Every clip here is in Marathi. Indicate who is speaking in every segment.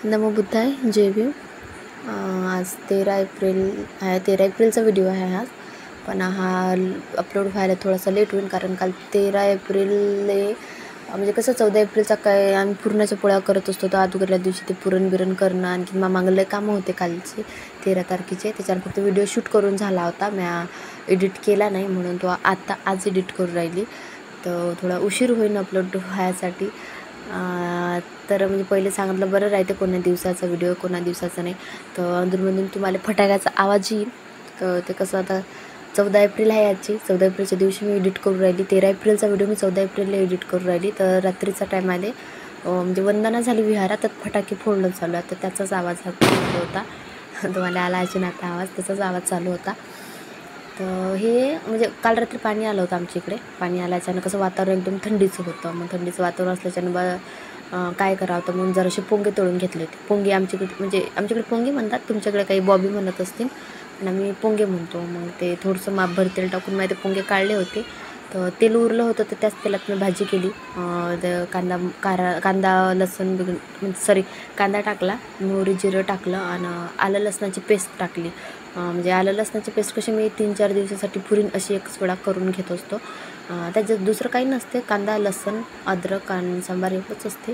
Speaker 1: नमो बुद्धाय, जय भीम। आज 13 एप्रिल आहे. 13 एप्रिलचा व्हिडिओ आहे आज, पण हा अपलोड व्हायला थोडासा लेट होईल कारण काल 13 एप्रिलले म्हणजे कसं 14 एप्रिलचा काय आम्ही पुरणाच्या पोळ्या करत असतो. तर अगोदरल्या दिवशी ते पुरण करणं, आणखी मागले कामं होते कालचे 13 तारखेचे. त्याच्यावर फक्त व्हिडिओ शूट करून झाला होता, म्या एडिट केला नाही म्हणून तो आज एडिट करून राहिली. तर थोडा उशीर होईल अपलोड व्हायसाठी. तर म्हणजे पहिले सांगितलं बरं राहते कोणा दिवसाचा व्हिडिओ कोणा दिवसाचा नाही. तर अधूनमधून तुम्हाला फटाक्याचा आवाज येईल. तर ते कसं आता 14 एप्रिल आहे आजची. 14 एप्रिलच्या दिवशी मी एडिट करून राहिली. 13 एप्रिलचा व्हिडिओ मी 14 एप्रिलला एडिट करून राहिली. तर रात्रीचा टाईम आले म्हणजे वंदना झाली विहारात, तर फटाके फोडणं चालू आहे. तर त्याचाच आवाज चालू होता. तुम्हाला आला असेल आता आवाज, त्याचाच आवाज चालू होता. तर हे म्हणजे काल रात्री पाणी आलं होतं आमच्या इकडे. पाणी आल्याच्यानं कसं वातावरण एकदम थंडीचं होतं. मग थंडीचं वातावरण असल्याच्यानं काय करावं, तर म्हणून जरासे पोंगे तळून घेतले होते. पोंगे आमच्याकडे म्हणजे आमच्याकडे पोंगे म्हणतात, तुमच्याकडे काही बॉबी म्हणत असतील, पण आम्ही पोंगे म्हणतो. मग ते थोडंसं मापभर तेल टाकून मी ते पोंगे काढले होते. तर तेल उरलं होतं, तर त्याच तेलात मी भाजी केली. कांदा लसूण कांदा टाकला, मोहरी जिरं टाकलं आणि आलं लसणाची पेस्ट टाकली. म्हणजे आलं लसणाची पेस्ट कशी मी 3-4 दिवसासाठी पुरीन अशी एकच वेळा करून घेत असतो. त्याच्यात दुसरं काही नसते. कांदा लसूण अद्रक आणि सांबार एवढंच असते.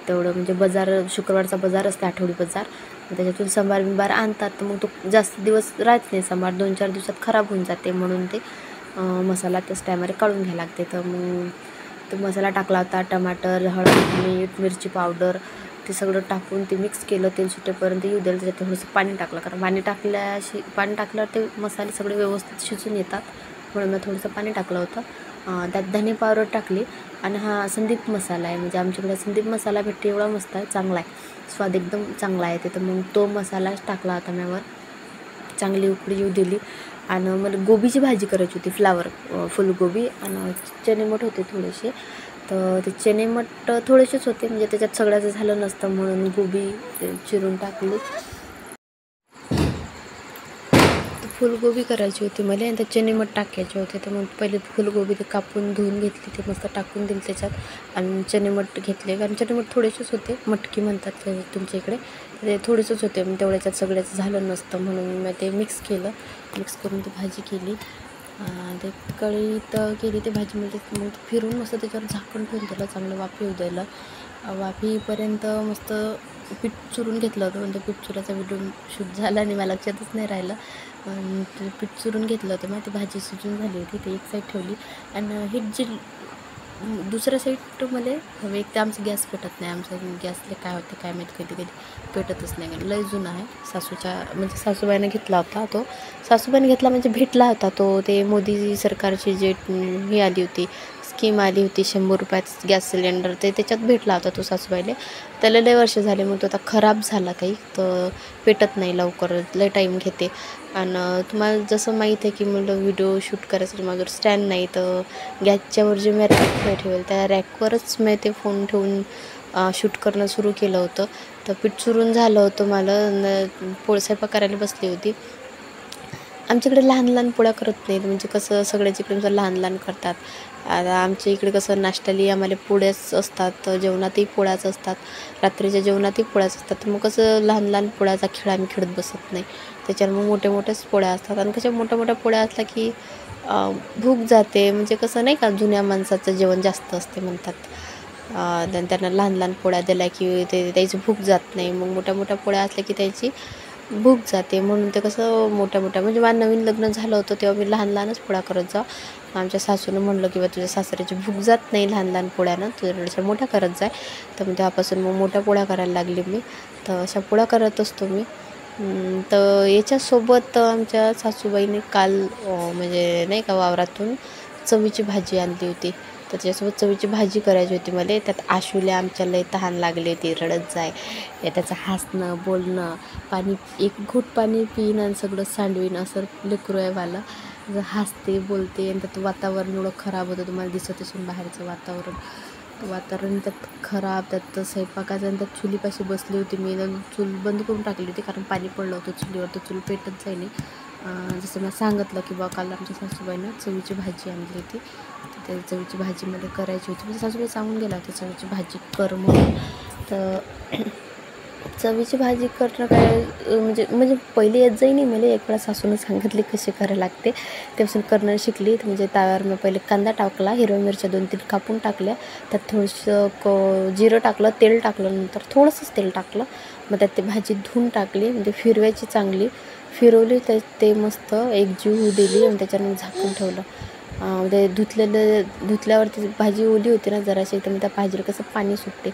Speaker 1: तेवढं म्हणजे शुक्रवारचा बाजार असते, आठवडी बाजार. त्याच्यातून सांबार आणतात. तर मग तो जास्त दिवस राहत नाही सांबार, 2-4 दिवसात खराब होऊन जाते. म्हणून ते मसाला त्याच टायमाला काढून घ्यायला लागते. तर मग तो मसाला टाकला होता. टमाटर, हळद, मीठ, मिरची पावडर ते सगळं टाकून ते मिक्स केलं. तेल सुटेपर्यंत येऊ द्यायला. त्याच्यात थोडंसं पाणी टाकलं, कारण पाणी टाकल्यावर ते मसाले सगळे व्यवस्थित शिजून येतात, म्हणून मी थोडंसं पाणी टाकलं होतं. त्यात धने पावडर टाकली. आणि हा संदीप मसाला आहे, म्हणजे आमच्याकडे संदीप मसाला भेटते, एवढा मस्त आहे, चांगला आहे, स्वाद एकदम चांगला आहे. तर मग तो मसालाच टाकला होता म्यावर. चांगली उकळी येऊ दिली. आणि मला गोबीची भाजी करायची होती, फुलगोबी आणि चणेमठ होते थोडेसे. तर ते चणेमठ थोडेसेच होते, म्हणजे त्याच्यात सगळ्याचं झालं नसतं, म्हणून गोबी चिरून टाकली. फुलगोबी करायची होती मला, आणि त्यात चणेमठ टाकायचे होते. तर मग पहिले फुलगोबी ते कापून धुवून घेतली, ते मस्त टाकून दिली त्याच्यात. आणि चणेमठ घेतले, कारण चणेमठ थोडेसेच होते, मटकी म्हणतात तुमच्या इकडे. ते थोडेसेच होते, मग तेवढ्याच्यात सगळ्याचं झालं नसतं, म्हणून मी ते मिक्स करून ती भाजी केली. ते कढईत केली ते भाजी, म्हणजे मग फिरून मस्त त्याच्यावर झाकण ठेवून दिलं, चांगलं वाफी येऊ द्यायला. वाफीपर्यंत मस्त पीठ चुरून घेतलं होतं. म्हणजे पीठ चुराचा व्हिडिओ शूट झाला आणि मला लक्षातच नाही राहिलं. ते पीठ चुरून घेतलं होतं. मग ती भाजी शिजून झाली होती, ती एक साईड ठेवली. आणि ही जी दुसऱ्या साईड मला एक तर आमचं गॅस पेटत नाही. आमचं गॅसले काय होते काय माहिती, कधी पेटतच नाही. लय जुना आहे. म्हणजे सासूबाईने घेतला होता तो. सासूबाईने घेतला म्हणजे भेटला होता तो. ते मोदी सरकारची जे ही आली होती, स्कीम आली होती 100 रुपयात गॅस सिलेंडर, ते त्याच्यात भेटला होता तो सासूबाईले. त्याला लय वर्ष झाले, मग तो आता खराब झाला काही, तर पेटत नाही लवकर, लय टाईम घेते. आणि तुम्हाला जसं माहीत आहे की मला व्हिडिओ शूट करायसाठी माझ्यावर स्टँड नाही, तर गॅसच्यावर जे मी रॅक नाही ठेवेल, त्या रॅकवरच मी ते फोन ठेवून शूट करणं सुरू केलं होतं. तर पीठ चुरून झालं होतं मला, स्वयंपाक करायला बसली होती. आमच्याकडे लहान पोळ्या करत नाहीत, म्हणजे कसं सगळ्याच इकडे लहान करतात. आता आमच्या इकडे कसं नाश्त्याला आम्हाला पोळ्याच असतात, जेवणातही पोळ्याच असतात, रात्रीच्या जेवणातही पोळ्याच असतात. तर मग कसं लहान पोळ्याचा खेळ आम्ही खेळत बसत नाही. त्याच्यावर मग मोठ्याच पोळ्या असतात. आणि कशा मोठ्या पोळ्या असल्या की भूक जाते, म्हणजे कसं नाही का, जुन्या माणसाचं जेवण जास्त असते म्हणतात. त्यांना लहान पोळ्या दिल्या की त्याची भूक जात नाही. मग मोठ्या पोळ्या असल्या की त्याची भूक जाते, म्हणून ते कसं मोठ्या म्हणजे माझं नवीन लग्न झालं होतं तेव्हा मी लहानच पोळ्या करत जा. आमच्या सासूनं म्हणलं की बा तुझ्या सासऱ्याची भूक जात नाही लहान पोळ्यानं, तुझ्याकडच्या मोठ्या करत जाय. तर मग तेव्हापासून मग मोठ्या पोळ्या करायला लागली मी. तर अशा पोळ्या करत असतो मी. तर याच्यासोबत आमच्या सासूबाईने काल म्हणजे नाही का वावरातून चवीची भाजी आणली होती. तर त्याच्यासोबत चवीची भाजी करायची होती मला. त्यात आशूला आमच्या लय तहान लागली होती, रडत जाय. त्याचं हसणं बोलणं, एक घोट पाणी पिईन आणि सगळं सांडवीन, असं लेकरू आहे मला. हसते बोलते, आणि त्यात वातावरण एवढं खराब होतं, तुम्हाला दिसत असेल बाहेरचं वातावरण त्यात खराब. त्यात स्वयंपाकाचं, आणि त्यात चुलीपाशी बसली होती मी. चूल बंद करून टाकली होती, कारण पाणी पडलं होतं चुलीवर, तर चूल पेटत जाईल. जसं मी सांगितलं की बा काल आमच्या सासूबाईनं चवीची भाजी आणली होती. त्या चवीची भाजी करायची होती. म्हणजे सासूबाई सांगून गेला होती चवीची भाजी कर म्हणून. तर चवीची भाजी करणं काय म्हणजे पहिले येत जाई नाही मला. एक वेळा सासूनं सांगितली कशी करायला लागते, त्यापासून करणं शिकली. म्हणजे तव्यावर मी पहिले कांदा टाकला, हिरव्या मिरच्या 2-3 कापून टाकल्या, त्यात थोडंसं जिरं टाकलं, तेल टाकलं, नंतर थोडंसंच तेल टाकलं. मग त्यात ती भाजी धुवून टाकली, म्हणजे फिरवायची चांगली. फिरवली तर ते मस्त एकजीव होऊ दिली आणि त्याच्यानंतर झाकून ठेवलं. म्हणजे धुतल्यावरती भाजी ओली होती ना जराशी, तर मग त्या भाजीला कसं पाणी सुटते.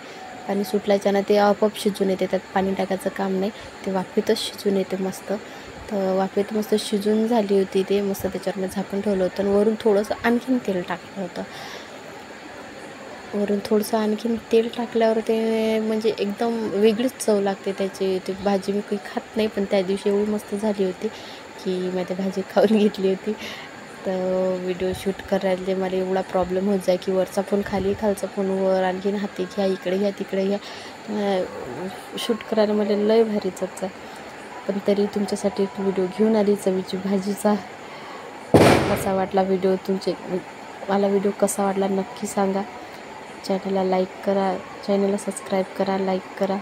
Speaker 1: पाणी सुटल्याच्यानं ते आपोआप शिजून येते, त्यात पाणी टाकायचं काम नाही. ते वाफेतच शिजून येते मस्त. तर वाफेत मस्त शिजून झाली होती ते मस्त. त्याच्यावर मी झाकून ठेवलं होतं आणि वरून थोडंसं आणखीन तेल टाकलं होतं. वरून थोडंसं आणखीन तेल टाकल्यावर ते म्हणजे एकदम वेगळीच चव लागते त्याची. ती भाजी मी काही खात नाही, पण त्या दिवशी एवढी मस्त झाली होती की मी ती भाजी खाऊन घेतली होती. तर व्हिडिओ शूट करायला मला एवढा प्रॉब्लेम होत जाय की वरचा फोन खाली, खालचा फोन वर, आणखीन हाती घ्या, इकडे घ्या, तिकडे घ्या. शूट करायला मला लय भारी जाय. पण तरी तुमच्यासाठी एक व्हिडिओ घेऊन आली चवीची भाजीचा. कसा वाटला व्हिडिओ मला व्हिडिओ कसा वाटला नक्की सांगा. चॅनलला लाईक करा, चॅनलला सबस्क्राईब करा, लाईक करा.